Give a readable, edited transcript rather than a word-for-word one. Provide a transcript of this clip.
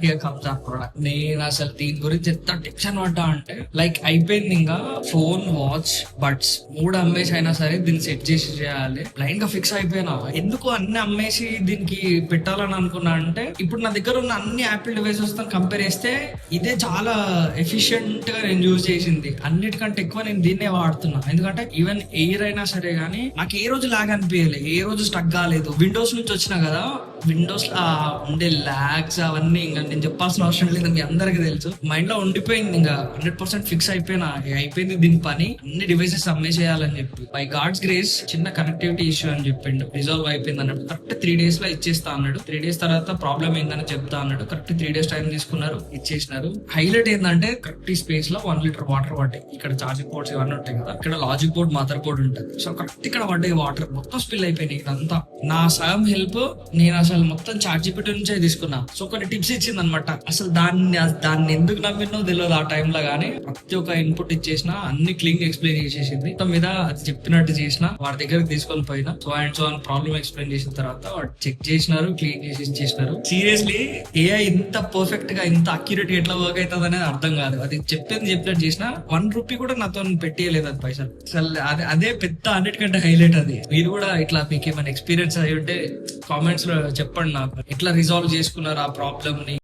Here comes ఆ product. నేను అసలు దీని గురించి ఎంత టెన్షన్ పడ్డా అంటే లైక్ అయిపోయింది. ఇంకా ఫోన్, వాచ్, బడ్స్ మూడు అమ్మేసి అయినా సరే దీన్ని సెట్ చేసి చేయాలి. బ్లైండ్ గా ఫిక్స్ అయిపోయినా. ఎందుకు అన్ని అమ్మేసి దీనికి పెట్టాలని అనుకున్నా అంటే ఇప్పుడు నా దగ్గర ఉన్న అన్ని యాపిల్ డివైసెస్ తో కంపేర్ చేస్తే ఇదే చాలా ఎఫిషియెంట్ గా నేను యూజ్ చేసింది. అన్నిటికంటే ఎక్కువ నేను దీన్నే వాడుతున్నా. ఎందుకంటే ఈవెన్ ఎయిర్ అయినా సరే గానీ నాకు ఏ రోజు లాగ్ అనిపించలేదు, ఏ రోజు స్టక్ కాలేదు. విండోస్ నుంచి వచ్చినా కదా, విండోస్ లో ఉండే లాగ్స్ అవన్నీ ఇంకా నేను చెప్పాల్సిన అవసరం లేదు, మీ అందరికి తెలుసు. మైండ్ లో ఉండిపోయింది. ఇంకా 100% ఫిక్స్ అయిపోయింది దీని పని. అన్ని డివైసెస్ అమ్మేసేయాలని చెప్పి బై గాడ్స్ గ్రేస్ చిన్న కనెక్టివిటీ ఇష్యూ అని చెప్పిండు, రిజాల్వ్ అయిపోయింది అన్నట్టు. కరెక్ట్ 3 days లో ఇచ్చేస్తా అన్నాడు. 3 days తర్వాత ప్రాబ్లం ఏందని చెప్తా అన్నాడు. కరెక్ట్ 3 days టైం తీసుకున్నారు, ఇచ్చేసినారు. హైలైట్ ఏంటంటే కరెక్ట్ ఈ స్పేస్ లో 1 liter వాటర్ పడ్డాయి. ఇక్కడ ఛార్జింగ్ పోర్ట్స్ ఇవన్నీ ఉంటాయి కదా, ఇక్కడ లాజిక్ బోర్డ్, మదర్ బోర్డ్ ఉంటుంది. సో కరెక్ట్ ఇక్కడ పడ్డాయి వాటర్, మొత్తం స్పిల్ అయిపోయినాయి. ఇదంతా నా సగం హెల్ప్ నేను అసలు మొత్తం ChatGPT నుంచే తీసుకున్నా. సో కొన్ని టిప్స్ ఇచ్చింది అనమాట. అసలు దాన్ని ఎందుకు నమ్మినో తెలియదు ఆ టైంలో, కానీ ప్రతి ఒక్క ఇన్పుట్ ఇచ్చేసిన, అన్ని క్లీన్ ఎక్స్ప్లెయిన్ చేసేసింది. మొత్తం మీద అది చెప్పినట్టు చేసిన, వాడి దగ్గరికి తీసుకొని పోయినా. సో అండ్ సో అని ప్రాబ్లమ్ ఎక్స్ప్లెయిన్ చేసిన తర్వాత వాడు చెక్ చేసినారు, క్లీన్ చేసి ఇచ్చేసినారు. సీరియస్లీ ఏఐ ఇంత పర్ఫెక్ట్ గా, ఇంత అక్యురేట్ ఎట్లా వర్క్ అవుతుంది అనేది అర్థం కాదు. అది చెప్పినట్టు చేసిన 1 rupee కూడా నాతో పెట్టేయలేదు అది పైసలు. అసలు అదే పెద్ద అన్నిటికంటే హైలైట్ అది. మీరు కూడా ఇట్లా మీకు ఏమైనా ఎక్స్పీరియన్స్ అయ్యి ఉంటే కామెంట్స్ లో చెప్పండి నాకు. ఎట్లా రిజాల్వ్ చేసుకున్నారు ఆ ప్రాబ్లమ్ ని.